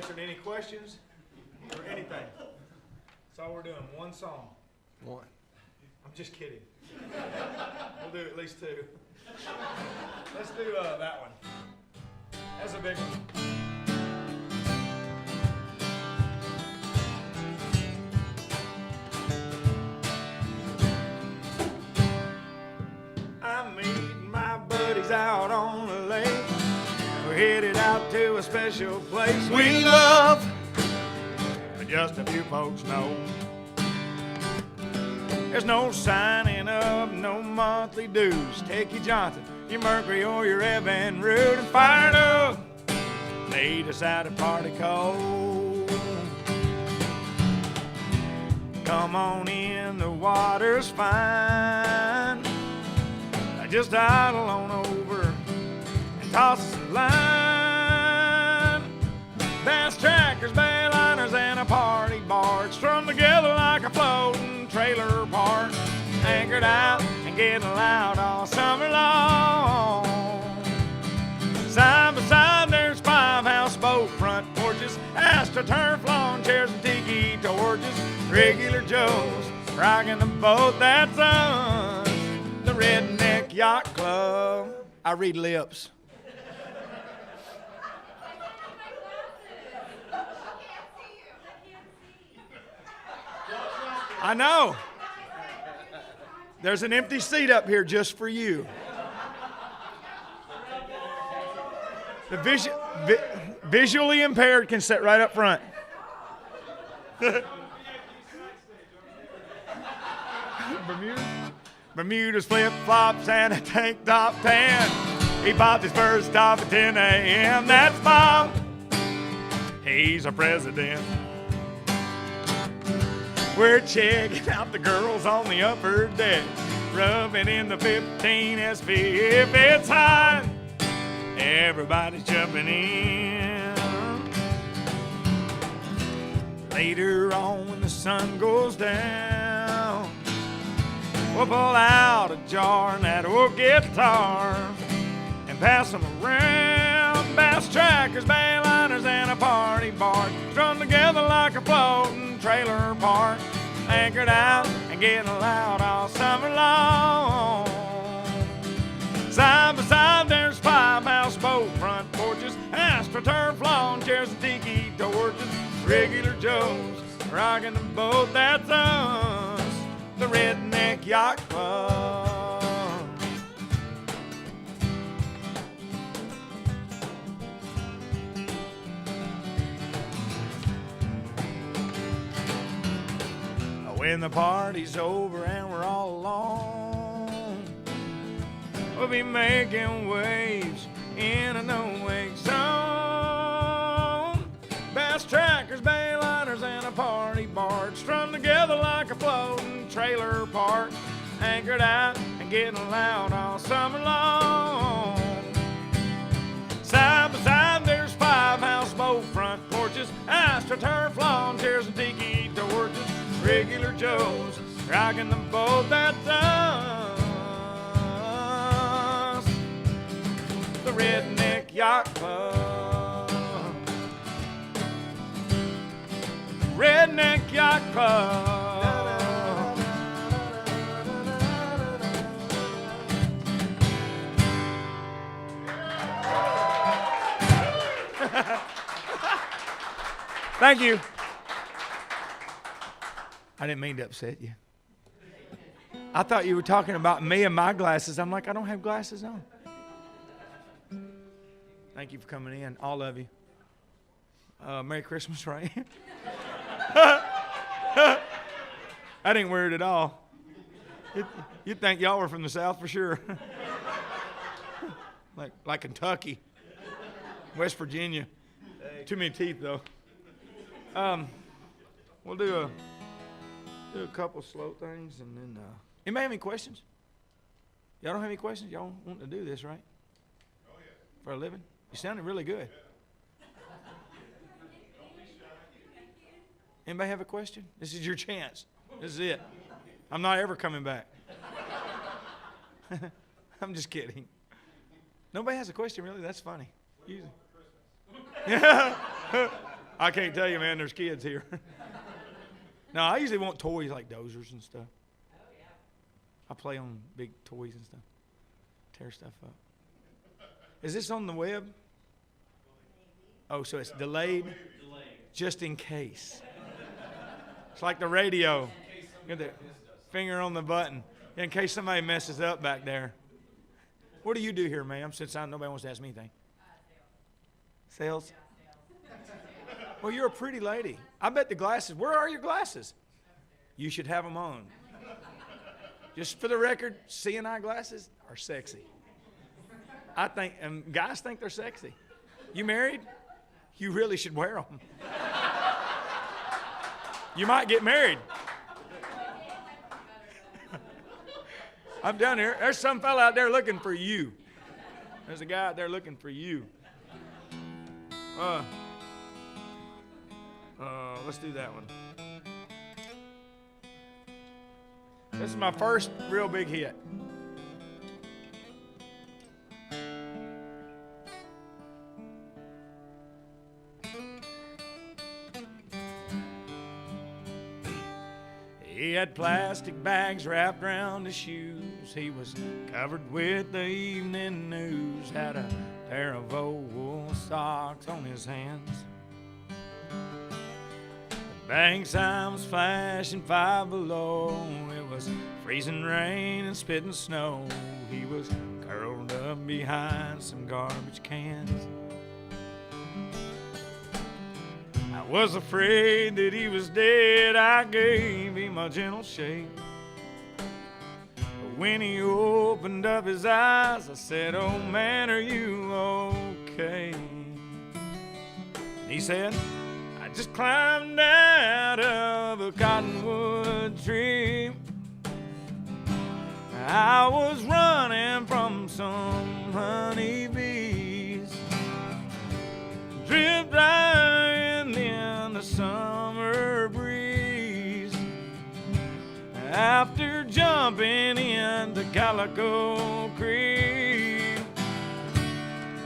answering any questions or anything. That's all we're doing. One song. One. I'm just kidding. We'll do at least two. Let's do that one. That's a big one. I'm meeting my buddies out on the lake. We're headed out to a special place we love, but just a few folks know. There's no signing up, no monthly dues. Take your Johnson, your Mercury, or your Evan Root and fire it up. Meet us at a party cold. Come on in, the water's fine. Just idle on over and toss us a line. Bass trackers, bay liners, and a party barge strung together like a floating trailer park. Anchored out and getting loud all summer long. Side by side there's 5 houseboat front porches, AstroTurf lawn chairs and tiki torches. Regular Joes rocking the boat that's us, the Redneck Yacht Club. I read lips. I know. There's an empty seat up here just for you. The visually impaired can sit right up front. Bermuda's flip-flops and a tank top tan. He popped his first top at 10 a.m. That's Bob. He's our president. We're checking out the girls on the upper deck, rubbing in the 15 SP if it's high. Everybody's jumping in. Later on when the sun goes down, we'll pull out a jar and that old guitar and pass them around. Bass trackers, bay liners, and a party barge strung together like a floating trailer park. Anchored out and getting loud all summer long. Side by side there's 5 houseboat front porches, AstroTurf lawn chairs and tiki torches. Regular Joes rocking the boat that's us, the Redneck Yacht Club. When the party's over and we're all alone, we'll be making waves in a no-wake zone. Bass trackers, bay liners, and a party barge strung together like a floating trailer park. Anchored out and getting loud all summer long. Side by side there's 5 houseboat front porches, AstroTurf lawn chairs and tiki torches. Regular Joes rocking the boat that's us, the Redneck Yacht Club. Redneck Yacht Club. Thank you. I didn't mean to upset you. I thought you were talking about me and my glasses. I'm like, I don't have glasses on. Thank you for coming in, all of you. Merry Christmas, right? That ain't weird at all. You'd think y'all were from the South for sure. like Kentucky, West Virginia. Too many teeth, though. We'll do a couple slow things, and then anybody have any questions? Y'all don't have any questions? Y'all want to do this, right? Oh, yeah. For a living? You sounded really good. Anybody have a question? This is your chance. This is it. I'm not ever coming back. I'm just kidding. Nobody has a question, really? That's funny. Yeah. I can't tell you, man, there's kids here. No, I usually want toys like dozers and stuff. I play on big toys and stuff. Tear stuff up. Is this on the web? Oh, so it's delayed? Just in case. It's like the radio. Get the finger on the button in case somebody messes up back there. What do you do here, ma'am, since nobody wants to ask me anything? Sales? Well, you're a pretty lady. I bet the glasses, where are your glasses? You should have them on. Just for the record, C&I glasses are sexy. I think, and guys think they're sexy. You married? You really should wear them. You might get married. I'm down here. There's some fella out there looking for you. There's a guy out there looking for you. Let's do that one. This is my first real big hit. He had plastic bags wrapped around his shoes. He was covered with the evening news. Had a pair of old wool socks on his hands. The bank sign was flashing 5 below. It was freezing rain and spitting snow. He was curled up behind some garbage cans. I was afraid that he was dead. I gave him a gentle shake. But when he opened up his eyes, I said, "Oh man, are you okay?" And he said, "I just climbed out of a cottonwood tree. I was running from some honeybees. Drift right in the summer breeze. After jumping into Calico Creek,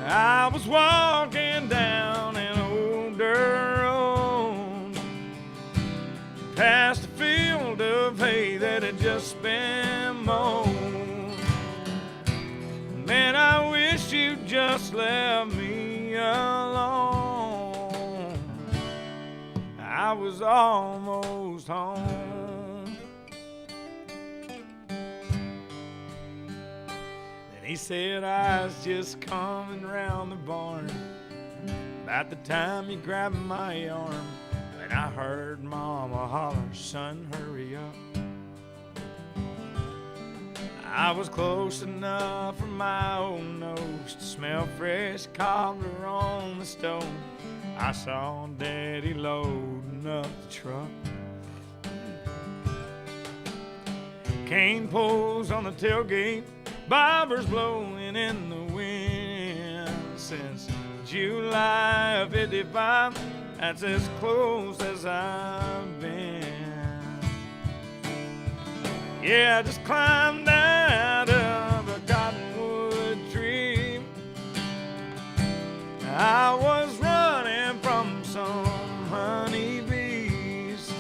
I was walking down an old dirt road, past a field of hay that had just been mowed. Man, I wish you'd just left me alone. I was almost home." Then he said, "I was just coming round the barn about the time you grabbed my arm, and I heard Mama holler, 'Son, hurry up.' I was close enough for my old nose to smell fresh cobbler on the stove. I saw Daddy loading up the truck. Cane poles on the tailgate, bobbers blowing in the wind. Since July of '55, that's as close as I've been. Yeah, I just climbed out of a cottonwood tree. I was running from some honeybees.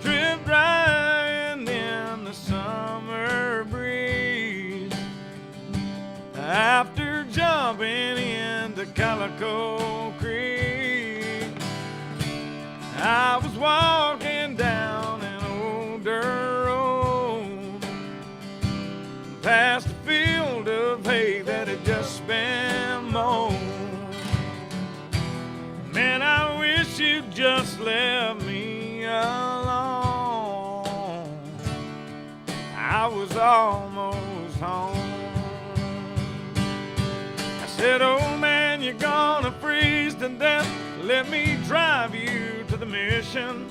Drift right in the summer breeze. After jumping into Calico Creek, I was walking down an old dirt road, past a field of hay that had just been mowed. Man, I wish you'd just left me alone. I was almost home. I said, "Oh man, you're gonna freeze to death. Let me drive you to the mission."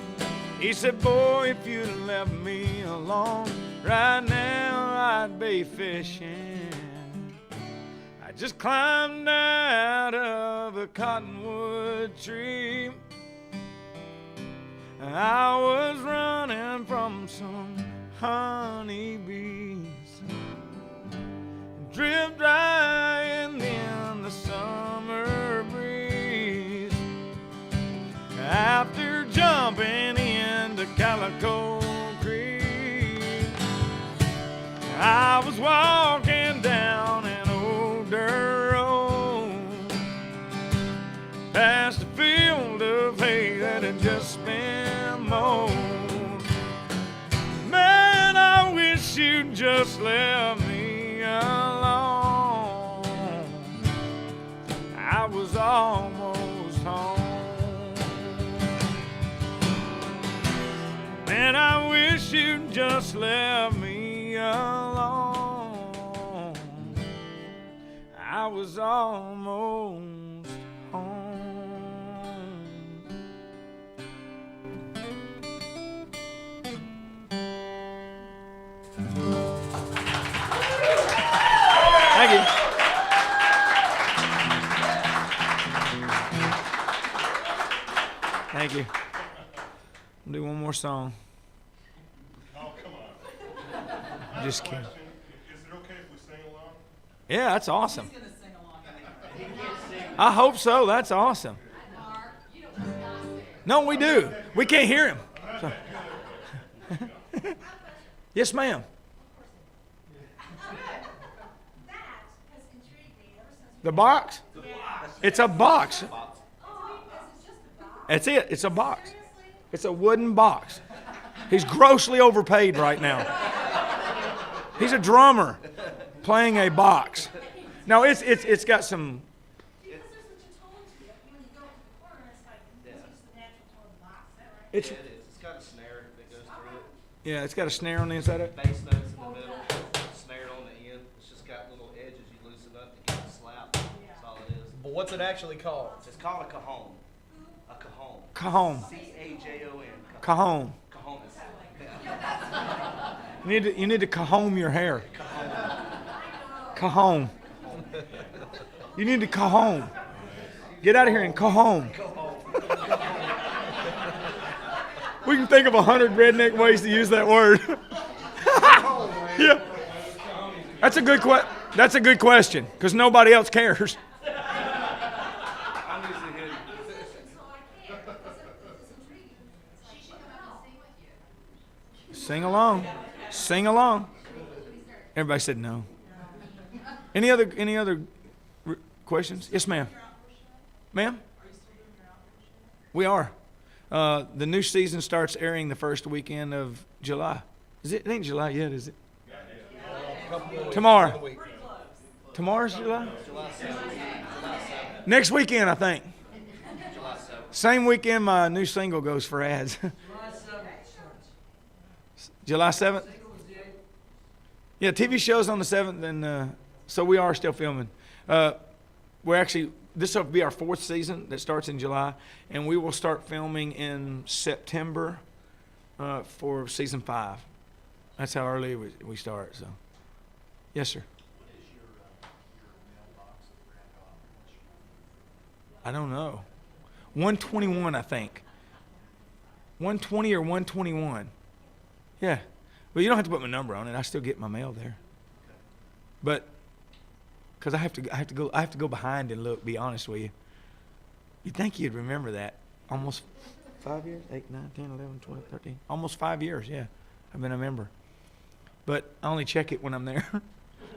He said, "Boy, if you'd left me alone, right now I'd be fishing." I just climbed out of a cottonwood tree. I was running from some honeybees. Drift right in the summer breeze. Calico Creek. I was walking down an old dirt road past a field of hay that had just been mowed. Man, I wish you'd just left me alone. I was almost home. Man, I wish you'd just left me alone. I was almost home. Thank you. Thank you. I'll do one more song. Oh, come on. Just kidding. Is it okay if we sing along? Yeah, that's awesome. He's gonna sing along. I hope so. That's awesome. Mark, you don't just gossip. No, we do. We can't hear him. So. Yes, ma'am. That has intrigued me ever since. The box? It's a box. Oh, it's just a box. That's it. It's a box. Seriously? It's a wooden box. He's grossly overpaid right now. He's a drummer playing a box. Now it's got some. Because there's such a tone to it. When you go to the corner, it's like it's just the natural tone of the box. Is that right? It's Yeah, it is. It's got a snare that goes through it. yeah. It's got a snare on the inside of it. Bass notes in the middle, snare on the end. It's just got little edges you loosen up to get the slap. That's all it is. But what's it actually called? It's called a cajon. A cajon. Cajon. C-A-J-O-N. Cajon. Cajones. You need to cajon your hair. Cajon. You need to cajon. Get out of here and cajon. We can think of 100 redneck ways to use that word. Yeah. That's a good question because nobody else cares. I'm usually here. So I can't because it's intriguing. She should come out and sing with you. Sing along. Sing along. Everybody said no. Any other questions? Yes, ma'am. Ma'am? We are. The new season starts airing the first weekend of July. It ain't July yet, is it? Tomorrow. Tomorrow's July? Next weekend, I think. Same weekend my new single goes for ads. July 7th? Yeah, TV show's on the 7th, and so we are still filming. This will be our 4th season that starts in July, and we will start filming in September for season 5. That's how early we start. So, yes, sir. What is your mailbox at Grand Island? I don't know. 121, I think. 120 or 121. Yeah. Well, you don't have to put my number on it. I still get my mail there. But because I have to go behind and look. Be honest with you. You'd think you'd remember that. Almost 5 years, 8, 9, 10, 11, 12, 13. Almost 5 years. Yeah, I've been a member. But I only check it when I'm there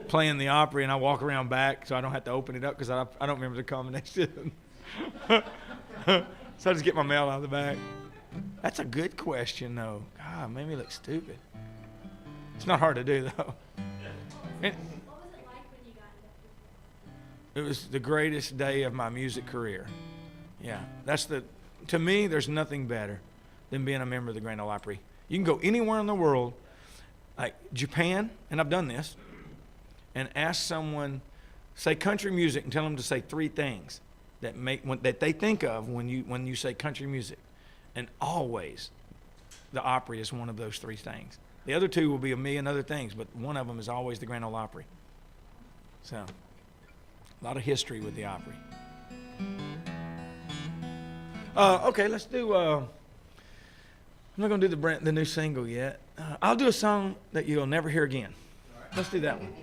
playing the Opry, and I walk around back so I don't have to open it up because I don't remember the combination. So I just get my mail out of the back. That's a good question, though. God, made me look stupid. It's not hard to do, though. What was it like when you got into It was the greatest day of my music career. Yeah, to me, there's nothing better than being a member of the Grand Ole Opry. You can go anywhere in the world, like Japan, and I've done this, and ask someone, say country music, and tell them to say 3 things that they think of when you say country music. And always, the Opry is one of those 3 things. The other 2 will be a million other things, but one of them is always the Grand Ole Opry. So, a lot of history with the Opry. Okay, let's do. I'm not gonna do the new single yet. I'll do a song that you'll never hear again. Let's do that one.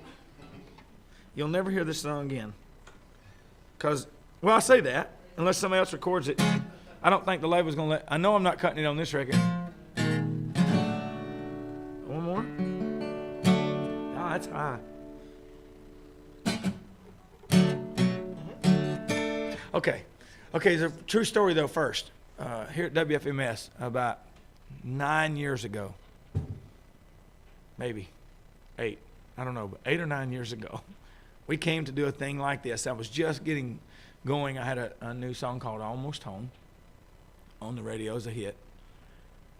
You'll never hear this song again. I say that unless somebody else records it. I don't think the label's gonna let. I know I'm not cutting it on this record. That's high. Okay. Okay, the true story, though, first. Here at WFMS, about 9 years ago, maybe 8, I don't know, but 8 or 9 years ago, we came to do a thing like this. I was just getting going. I had a new song called Almost Home on the radio as a hit.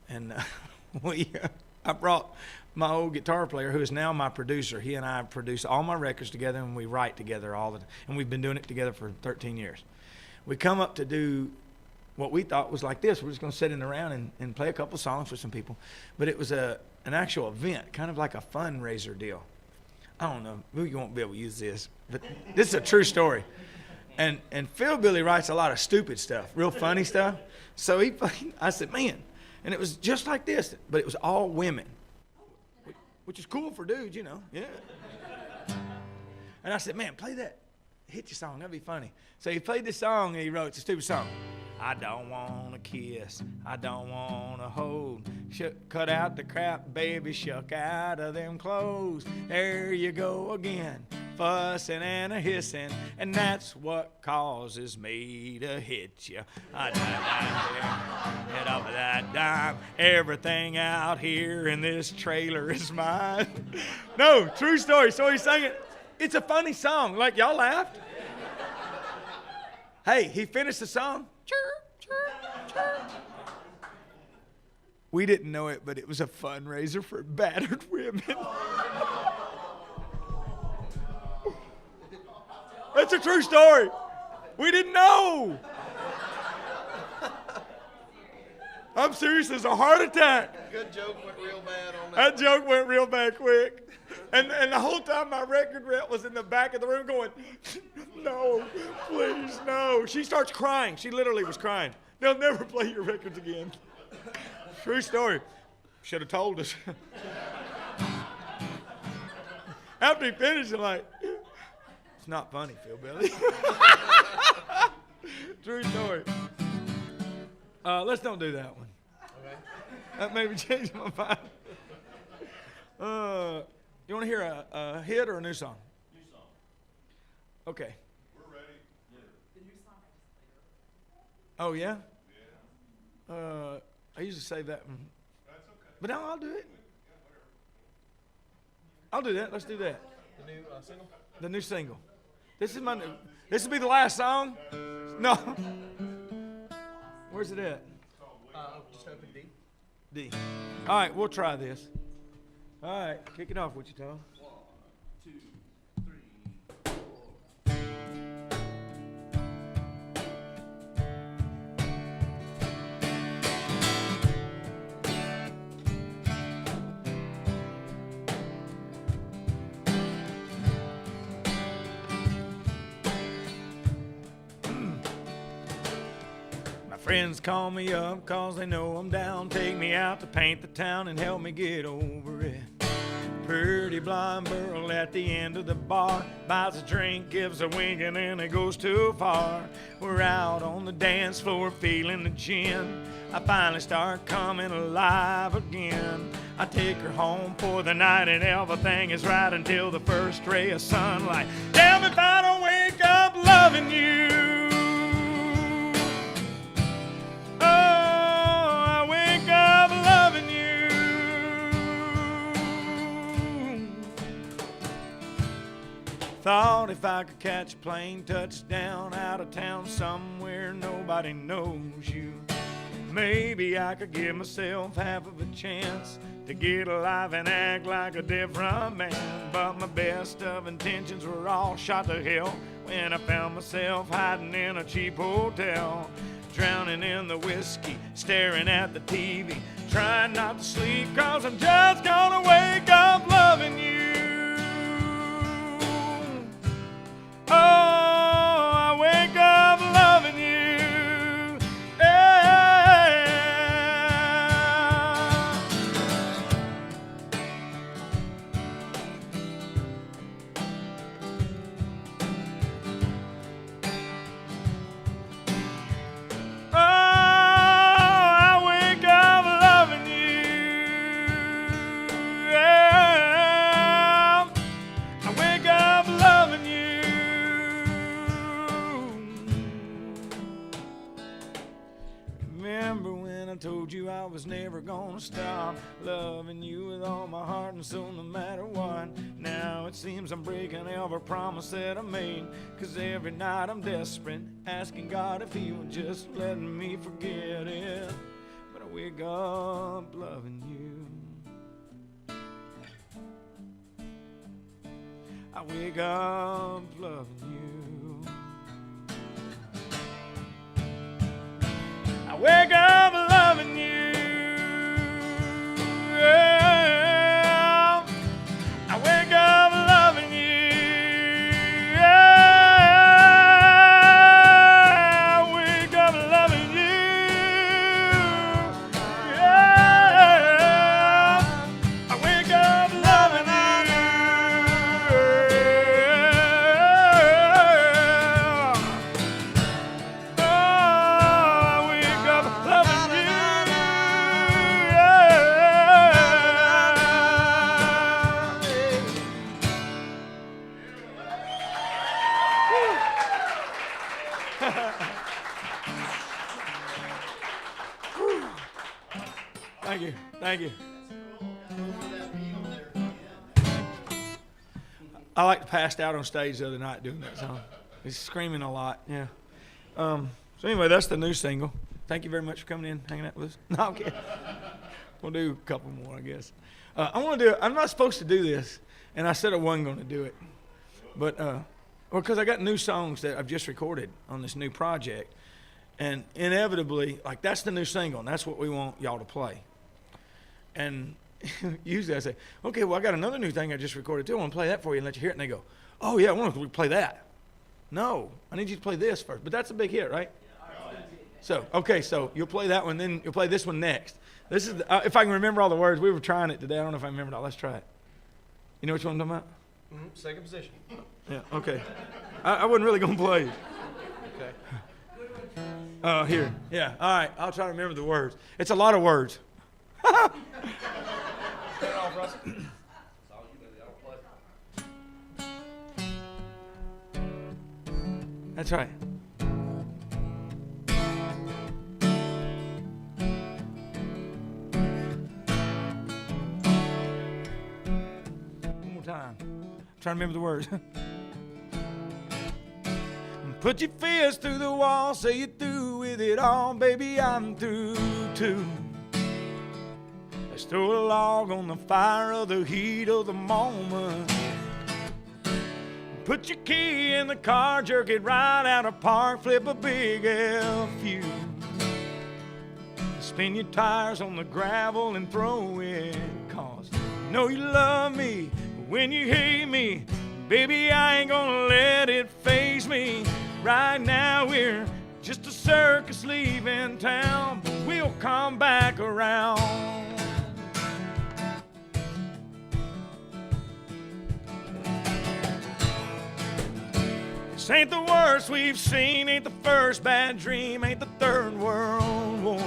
And I brought my old guitar player, who is now my producer. He and I produce all my records together, and we write together all the time. And we've been doing it together for 13 years. We come up to do what we thought was like this. We're just going to sit in around and play a couple songs for some people. But it was an actual event, kind of like a fundraiser deal. I don't know. You won't be able to use this, but this is a true story. And Phil Billy writes a lot of stupid stuff, real funny stuff. So I said, man, and it was just like this, but it was all women, which is cool for dudes, you know. Yeah. And I said, man, play that. Hit your song. That'd be funny. So he played the song and he wrote, it's a stupid song. I don't want to kiss. I don't want to hold. Cut out the crap, baby. Shuck out of them clothes. There you go again. Fussing and a hissing. And that's what causes me to hit you. Head off of that dime. Everything out here in this trailer is mine. No, true story. So he sang it. It's a funny song. Like, y'all laughed. Hey, he finished the song. Chirp, chirp, chirp. We didn't know it, but it was a fundraiser for battered women. That's a true story. We didn't know. I'm serious as a heart attack. Good joke went real bad on that. That joke went real bad quick. And the whole time my record rep was in the back of the room going, no, please, no. She starts crying. She literally was crying. They'll never play your records again. True story. Should have told us. After he finished, I'm like, it's not funny, Phil Billy. True story. Let's don't do that one. Okay. That made me change my mind. You want to hear a hit or a new song? New song. Okay. We're ready. Oh, yeah? Yeah. I usually save that one. That's okay. But no, I'll do it. Yeah, whatever. I'll do that. Let's do that. The new single? The new single. This is my new. This will be the last song? No. Where's it at? Just open D. D. All right, we'll try this. All right, kick it off, Wichita. 1, 2, 3, 4. My friends call me up 'cause they know I'm down. Take me out to paint the town and help me get over it. Pretty blonde girl at the end of the bar buys a drink, gives a wink, and then it goes too far. We're out on the dance floor feeling the gin. I finally start coming alive again. I take her home for the night and everything is right until the first ray of sunlight. Tell me if I don't wake up loving you. Oh, I wake up loving you. Thought if I could catch a plane, touchdown out of town somewhere nobody knows you, maybe I could give myself half of a chance to get alive and act like a different man. But my best of intentions were all shot to hell when I found myself hiding in a cheap hotel, drowning in the whiskey, staring at the TV, trying not to sleep 'cause I'm just gonna wake up loving you. Oh, I wake up loving you. Yeah. Oh, I wake up loving you. Yeah. Remember when I told you I was never gonna stop loving you with all my heart and soul no matter what? Now it seems I'm breaking every promise that I made, 'cause every night I'm desperate, asking God if he would just let me forget it. But I wake up loving you. I wake up loving you. I wake up loving you. Yeah. I wake up loving you. Yeah. I wake up loving you. Yeah. I wake up loving you. Thank you. Thank you. I like passed out on stage the other night doing that song. He's screaming a lot. Yeah. So anyway, that's the new single. Thank you very much for coming in, hanging out with us. No, I'm kidding. We'll do a couple more, I guess. I want to do. I'm not supposed to do this, and I said I wasn't going to do it, but because I got new songs that I've just recorded on this new project, and inevitably, like that's the new single, and that's what we want y'all to play. And usually I say, okay, well, I got another new thing I just recorded too. I want to play that for you and let you hear it. And they go, oh, yeah, I want to play that. No, I need you to play this first. But that's a big hit, right? So, okay, so you'll play that one, then you'll play this one next. This is, if I can remember all the words, we were trying it today. I don't know if I remember it all. Let's try it. You know which one I'm talking about? Second position. Yeah, okay. I wasn't really going to play. Okay. Here. Yeah, all right. I'll try to remember the words. It's a lot of words. Turn it off, Russell. That's all you baby. I don't play. That's right. One more time. I'm trying to remember the words. Put your fist through the wall, say you're through with it all, baby, I'm through too. Let's throw a log on the fire of the heat of the moment. Put your key in the car, jerk it right out of park, flip a big F-U. Spin your tires on the gravel and throw it, 'cause you know you love me, but when you hate me, baby, I ain't gonna let it faze me. Right now we're just a circus leaving town, but we'll come back around. This ain't the worst we've seen, ain't the first bad dream, ain't the Third World War.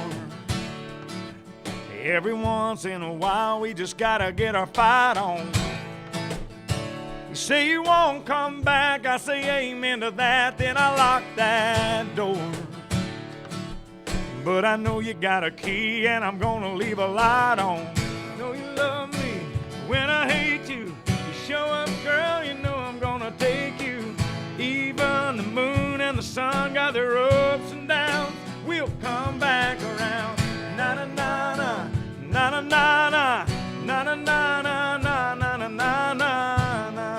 Every once in a while we just gotta get our fight on. You say you won't come back, I say amen to that, then I lock that door. But I know you got a key and I'm gonna leave a light on. I know you love me when I hate you. You show up, girl, you know I'm gonna take you. Even the moon and the sun got their ups and downs. We'll come back around. Na na na na na na na na na na na na na na na na.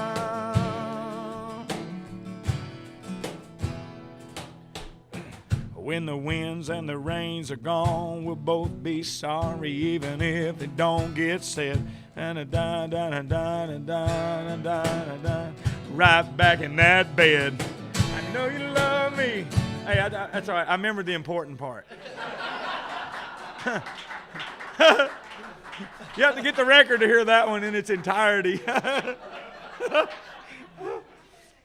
When the winds and the rains are gone, we'll both be sorry, even if it don't get said. And da da da da da da da da da. Right back in that bed. I know you love me. Hey, that's all right. I remember the important part. You have to get the record to hear that one in its entirety.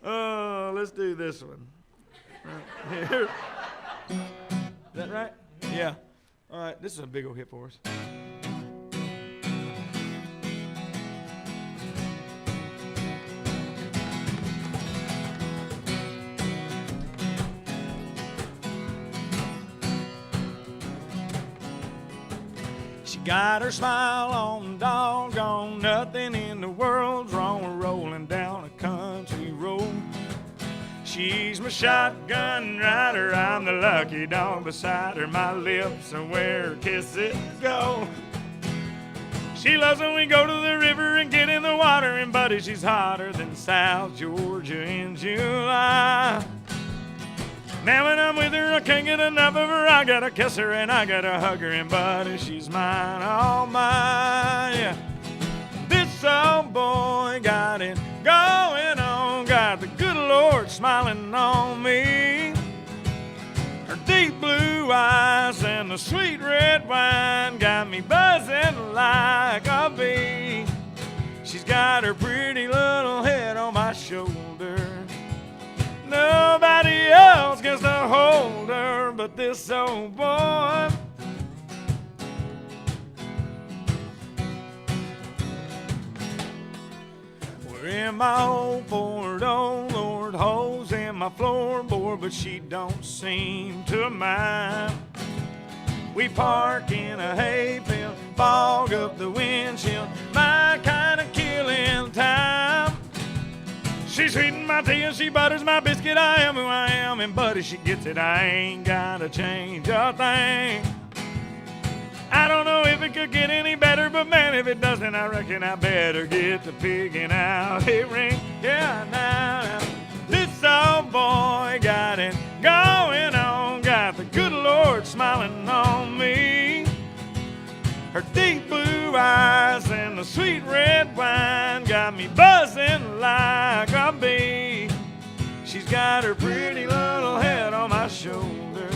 Oh, let's do this one. Right here. Is that right? Yeah. All right. This is a big old hit for us. got her smile on, doggone, nothing in the world's wrong with rolling down a country road. She's my shotgun rider, I'm the lucky dog beside her. My lips are where her kisses go. She loves when we go to the river and get in the water, and buddy, she's hotter than South Georgia in July. Man, when I'm with her, I can't get enough of her. I gotta kiss her and I gotta hug her, and buddy, she's mine, all mine. Yeah. This old boy got it going on, got the good Lord smiling on me. Her deep blue eyes and the sweet red wine got me buzzing like a bee. She's got her pretty little head on my shoulder. Nobody else gets to hold her but this old boy. We're in my old Ford, oh Lord, holes in my floorboard, but she don't seem to mind. We park in a hayfield, fog up the windshield, my kind of killing time. She's sweeting my tea and she butters my biscuit. I am who I am, and buddy, she gets it. I ain't gotta change a thing. I don't know if it could get any better, but man, if it doesn't, I reckon I better get to pigging out a ring. Yeah, now, this old boy got it going on, got the good Lord smiling on me. Her deep blue eyes and the sweet red wine got me buzzing like a bee. She's got her pretty little head on my shoulder.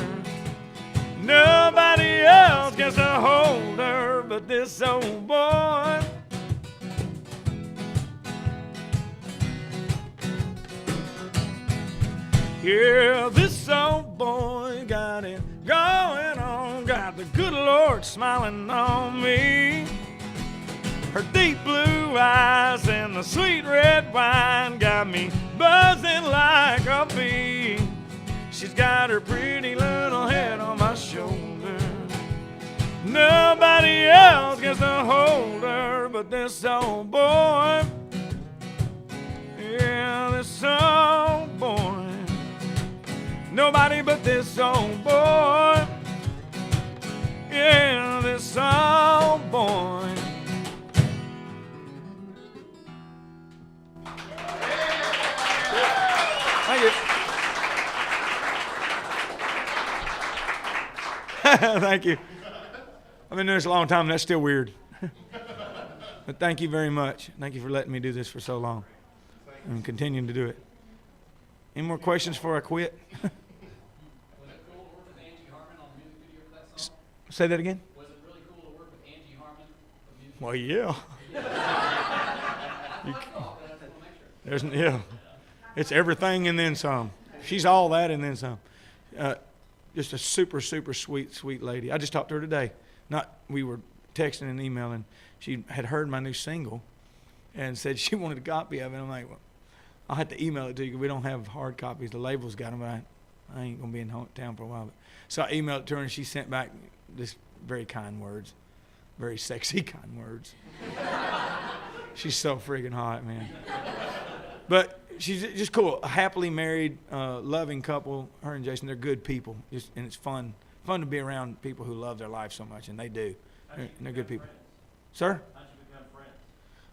Nobody else gets to hold her but this old boy. Yeah, this old boy got it going on, got the good Lord smiling on me. Her deep blue eyes and the sweet red wine got me buzzing like a bee. She's got her pretty little head on my shoulder. Nobody else gets to hold her but this old boy. Yeah, this old boy. Nobody but this old boy. Yeah, this old boy. Thank you. Thank you. I've been doing this a long time, and that's still weird. But thank you very much. Thank you for letting me do this for so long and continuing to do it. Any more questions before I quit? Was it cool to work with Angie Harmon on the music video for that song? Say that again? Was it really cool to work with Angie Harmon for music? Well, yeah. There's, yeah. It's everything and then some. She's all that and then some. Just a super, super sweet lady. I just talked to her today. We were texting and emailing. She had heard my new single and said she wanted a copy of it. I'm like, well, I'll have to email it to you because we don't have hard copies. The label's got them, but I ain't going to be in town for a while. So I emailed it to her, and she sent back this very kind words, very sexy kind words. She's so friggin' hot, man. But she's just cool. A happily married, loving couple. Her and Jason, they're good people. And it's fun to be around people who love their life so much, and they do. They're good people. Sir? How'd you become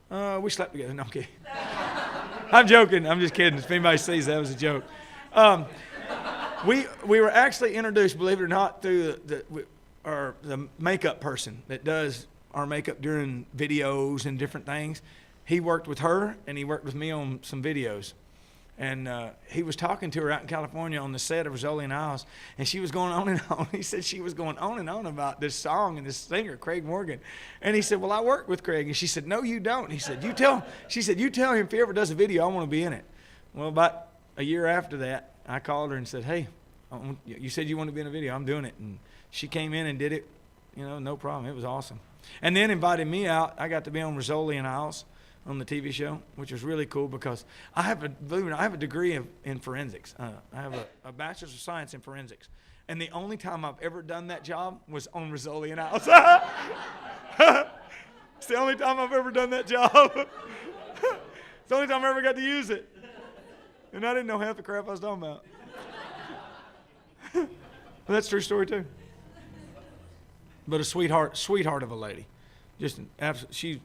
friends? We slept together. No, I'm kidding. I'm joking. I'm just kidding. If anybody sees that, was a joke. We were actually introduced, believe it or not, through the makeup person that does our makeup during videos and different things. He worked with her, and he worked with me on some videos. And he was talking to her out in California on the set of Rizzoli and Isles, and she was going on and on. He said she was going on and on about this song and this singer, Craig Morgan. And he said, well, I work with Craig. And she said, no, you don't. And he said, you tell him if he ever does a video, I want to be in it. Well, about a year after that, I called her and said, hey, you said you want to be in a video. I'm doing it. And she came in and did it, no problem. It was awesome. And then invited me out. I got to be on Rizzoli and Isles on the TV show, which was really cool because I have a degree in forensics. I have a bachelor's of science in forensics. And the only time I've ever done that job was on Rizzoli and Isles. the only time I've ever done that job. It's the only time I ever got to use it. And I didn't know half the crap I was talking about. But that's a true story too. But a sweetheart of a lady. Just she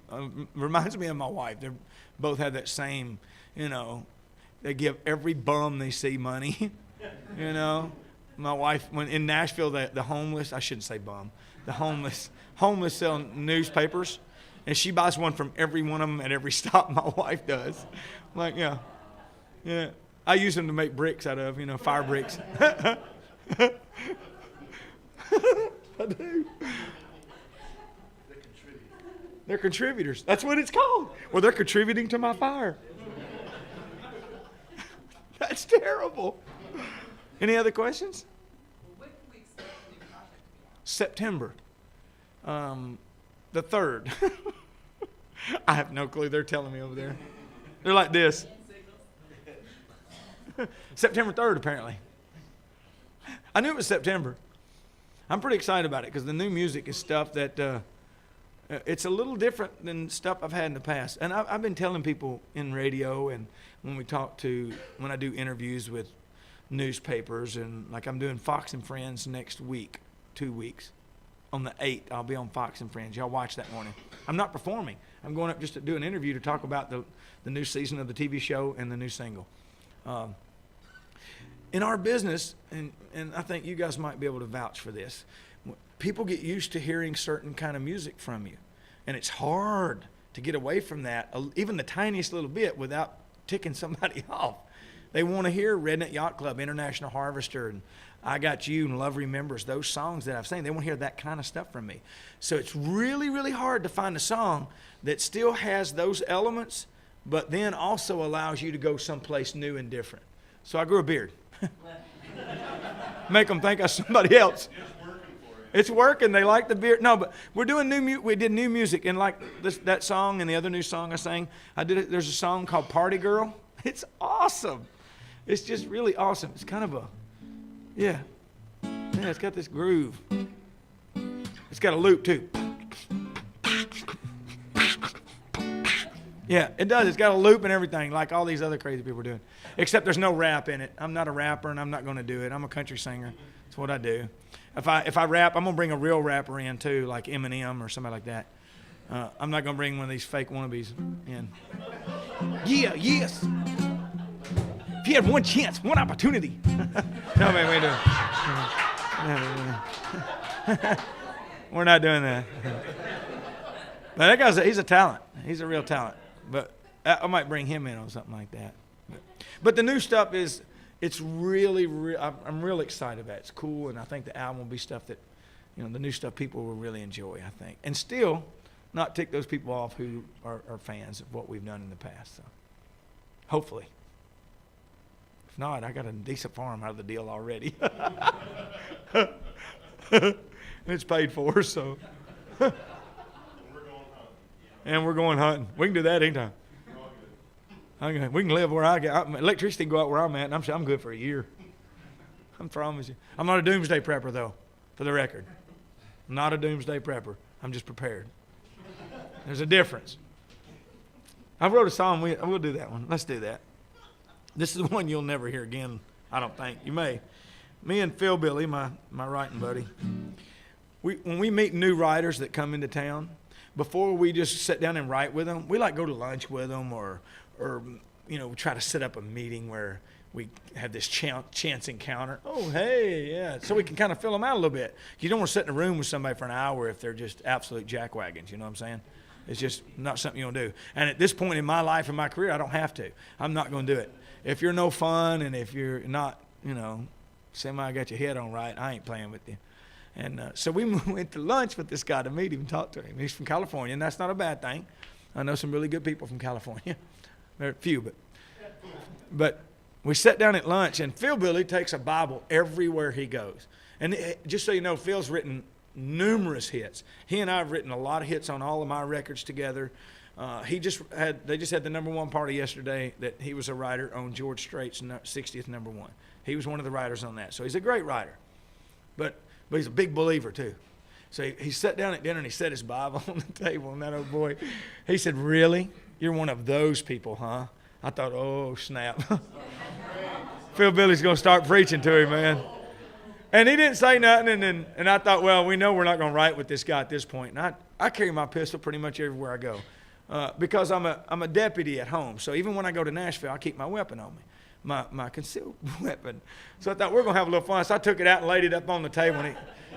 reminds me of my wife. They both have that same, they give every bum they see money. My wife, when in Nashville, the homeless, I shouldn't say bum, the homeless sell newspapers, and she buys one from every one of them at every stop. My wife does. I'm like, yeah. I use them to make bricks out of, fire bricks. I do. They're contributors. That's what it's called. Well, they're contributing to my fire. That's terrible. Any other questions? When can we expect the new project to be out? September. The 3rd. I have no clue. They're telling me over there. They're like this. September 3rd, apparently. I knew it was September. I'm pretty excited about it because the new music is stuff that it's a little different than stuff I've had in the past. And I've been telling people in radio and when I do interviews with newspapers, and like I'm doing Fox and Friends next week, 2 weeks. On the 8th, I'll be on Fox and Friends. Y'all watch that morning. I'm not performing. I'm going up just to do an interview to talk about the new season of the TV show and the new single. In our business, and I think you guys might be able to vouch for this, people get used to hearing certain kind of music from you. And it's hard to get away from that, even the tiniest little bit, without ticking somebody off. They want to hear Redneck Yacht Club, International Harvester, and I Got You, and Love Remembers, those songs that I've sang. They want to hear that kind of stuff from me. So it's really, really hard to find a song that still has those elements, but then also allows you to go someplace new and different. So I grew a beard. Make them think I'm somebody else. It's working. They like the beard. No, but we're doing we did new music, and like that song and the other new song I sang, there's a song called Party Girl. It's awesome. It's just really awesome. It's kind of it's got this groove. It's got a loop too. Yeah, it does. It's got a loop and everything, like all these other crazy people are doing. Except there's no rap in it. I'm not a rapper, and I'm not going to do it. I'm a country singer. That's what I do. If I rap, I'm going to bring a real rapper in too, like Eminem or somebody like that. I'm not going to bring one of these fake wannabes in. Yeah, yes. If you had one chance, one opportunity. No, man, we ain't doing it. We're not doing that. But that he's a talent. He's a real talent. But I might bring him in on something like that. But the new stuff it's really, I'm real excited about it. It's cool, and I think the album will be stuff that, the new stuff people will really enjoy, I think. And still not tick those people off who are fans of what we've done in the past. So hopefully. If not, I got a decent farm out of the deal already. It's paid for, so. And we're going hunting. We can do that anytime. We can live where I get. Electricity can go out where I'm at, and I'm good for a year. I promise you. I'm not a doomsday prepper, though, for the record. I'm not a doomsday prepper. I'm just prepared. There's a difference. I wrote a song. We'll do that one. Let's do that. This is one you'll never hear again, I don't think. You may. Me and Phil Billy, my writing buddy, when we meet new writers that come into town, before we just sit down and write with them, we go to lunch with them or try to set up a meeting where we have this chance encounter. Oh, hey, yeah. So we can kind of fill them out a little bit. You don't want to sit in a room with somebody for an hour if they're just absolute jackwagons, you know what I'm saying? It's just not something you want to do. And at this point in my life and my career, I don't have to. I'm not going to do it. If you're no fun and if you're not, semi got your head on right, I ain't playing with you. And so we went to lunch with this guy to meet him and talk to him. He's from California, and that's not a bad thing. I know some really good people from California. There are few, but we sat down at lunch, and Phil Billy takes a Bible everywhere he goes. And just so you know, Phil's written numerous hits. He and I have written a lot of hits on all of my records together. They just had the #1 party yesterday that he was a writer on George Strait's 60th #1. He was one of the writers on that. So he's a great writer. But he's a big believer too. So he sat down at dinner and he set his Bible on the table, and that old boy, he said, "Really? You're one of those people, huh?" I thought, oh, snap. Phil Billy's going to start preaching to him, man. And he didn't say nothing, and I thought, well, we know we're not going to write with this guy at this point. And I carry my pistol pretty much everywhere I go because I'm a deputy at home. So even when I go to Nashville, I keep my weapon on me, my concealed weapon. So I thought, we're going to have a little fun. So I took it out and laid it up on the table,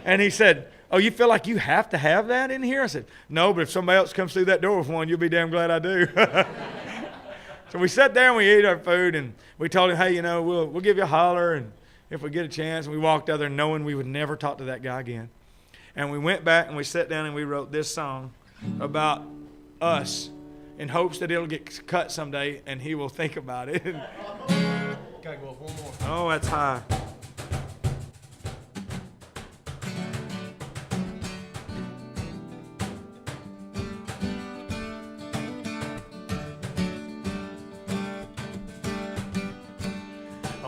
and he said, "Oh, you feel like you have to have that in here?" I said, "No, but if somebody else comes through that door with one, you'll be damn glad I do." So we sat there and we ate our food, and we told him, "Hey, you know, we'll give you a holler and if we get a chance." And we walked out there knowing we would never talk to that guy again. And we went back and we sat down and we wrote this song about us in hopes that it'll get cut someday and he will think about it. Gotta go up one more. Oh, that's high.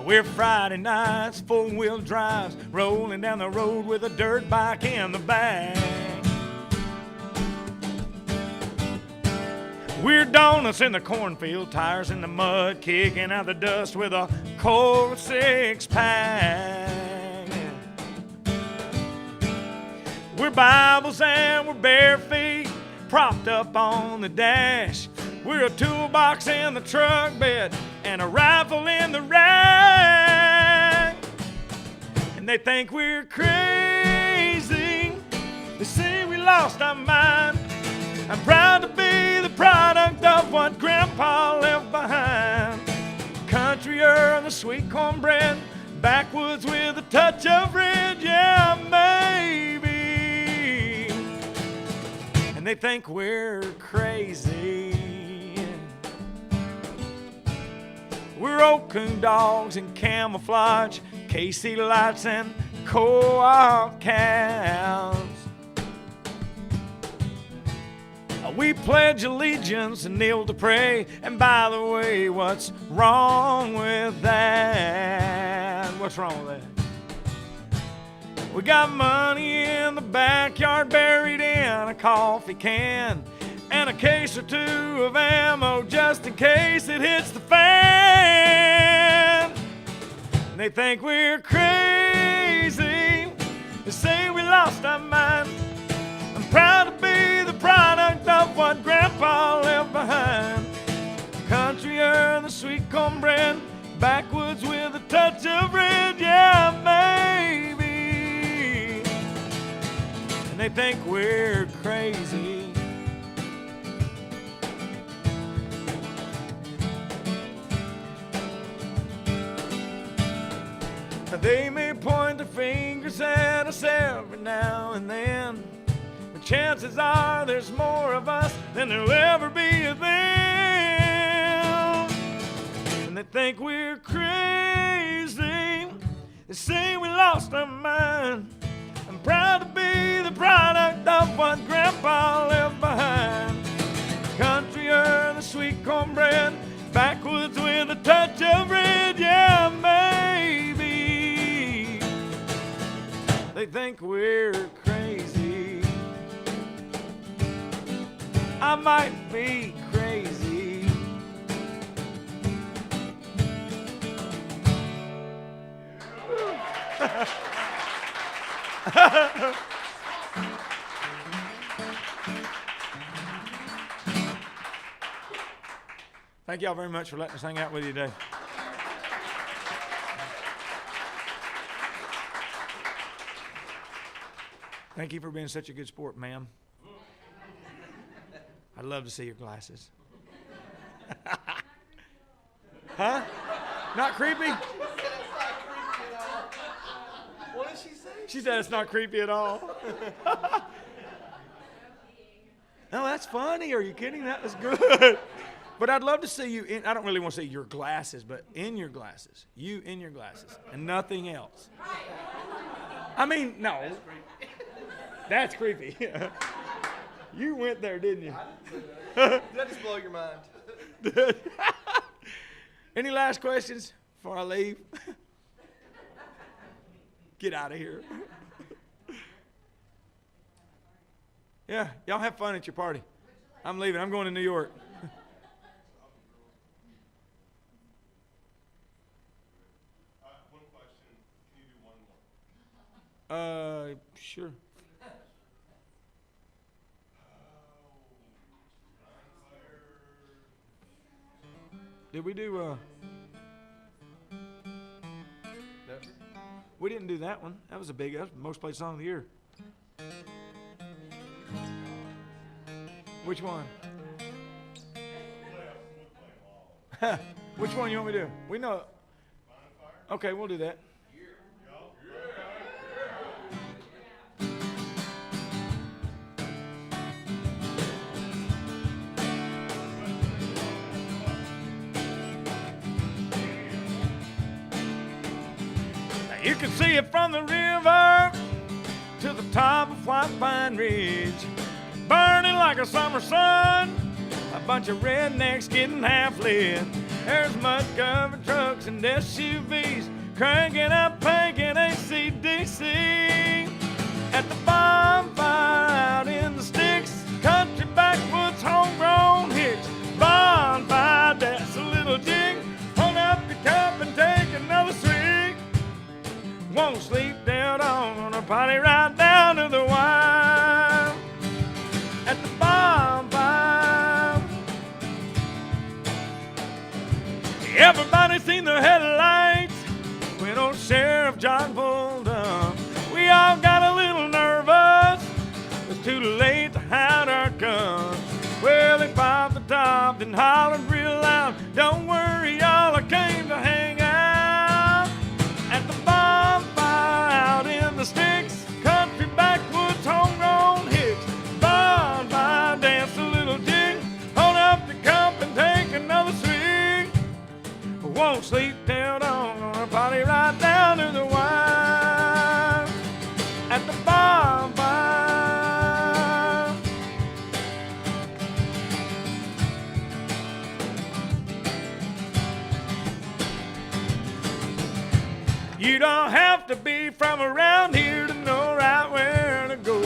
We're Friday nights, four-wheel drives, rolling down the road with a dirt bike in the back. We're donuts in the cornfield, tires in the mud, kicking out the dust with a cold six-pack. We're Bibles and we're bare feet, propped up on the dash. We're a toolbox in the truck bed and a rifle in the rack. And they think we're crazy. They say we lost our mind. I'm proud to be the product of what Grandpa left behind. Countryer and the sweet cornbread, backwoods with a touch of red, yeah, maybe. And they think we're crazy. We're Oakland dogs in camouflage, KC lights and co-op cows. We pledge allegiance and kneel to pray. And by the way, what's wrong with that? What's wrong with that? We got money in the backyard buried in a coffee can, and a case or two of ammo just in case it hits the fan. And they think we're crazy. They say we lost our mind. I'm proud to be the product of what Grandpa left behind. Countryer and the sweet cornbread, backwoods with a touch of red, yeah, maybe. And they think we're crazy. They may point their fingers at us every now and then, but chances are there's more of us than there'll ever be of them. And they think we're crazy. They say we lost our mind. I'm proud to be the product of what Grandpa left behind. Countryer, the sweet cornbread, backwoods with a touch of red, yeah, maybe. They think we're crazy. I might be crazy. Thank y'all very much for letting us hang out with you today. Thank you for being such a good sport, ma'am. I'd love to see your glasses. Huh? Not creepy? What did she say? She said it's not creepy at all. No, that's funny. Are you kidding? That was good. But I'd love to see you in, I don't really want to see your glasses, but in your glasses. You in your glasses and nothing else. I mean, no. That's creepy. You went there, didn't you? Did that just blow your mind? Any last questions before I leave? Get out of here. Yeah, y'all have fun at your party. I'm leaving. I'm going to New York. One question. Can you do one more? Sure. Did we do, we didn't do that one. That was a big, that was the most played song of the year. Which one? Which one you want me to do? We know. Okay, we'll do that. You can see it from the river to the top of White Pine Ridge, burning like a summer sun. A bunch of rednecks getting half lit. There's mud-covered trucks and SUVs cranking up, panking AC/DC. At the bonfire out in the sticks, country backwoods, homegrown hicks. Bonfire, that's a little jig. Hold up your cup and take another swig. Won't sleep down on a party right down to the wire. At the bonfire, everybody's seen the headlights when old Sheriff John pulled up. We all got a little nervous. It's too late to hide our guns. Well, they popped the top and hollered real loud. Don't worry, y'all, I came to hang out. At the bonfire out in the sticks, country backwoods, homegrown hicks. Bonfire, dance a little jig. Hold up the cup and take another swig. Won't sleep till dawn on a party right down to the wire. At the bonfire, you don't have to be from around here to know right where to go.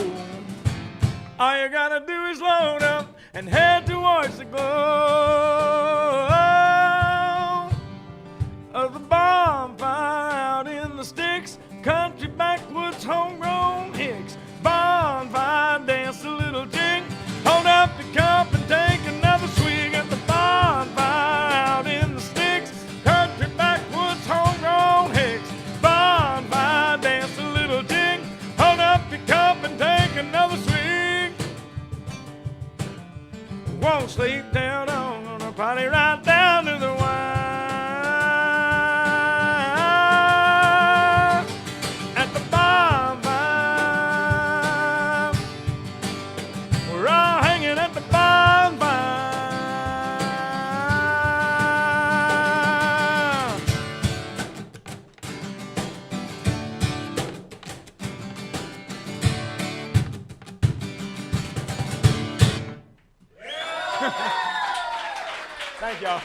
All you gotta do is load up and head towards the glow of the bonfire out in the sticks, country backwoods, homegrown hicks. Bonfire, dance a little jig. Hold up the cup and take another swig. At the bonfire out in the sticks, country backwoods, homegrown hicks. Bonfire, dance a little jig. Hold up your cup and take another swig. Won't sleep down on a party right down to the wire. At the bonfire, we're all hanging at the bonfire. Thank y'all.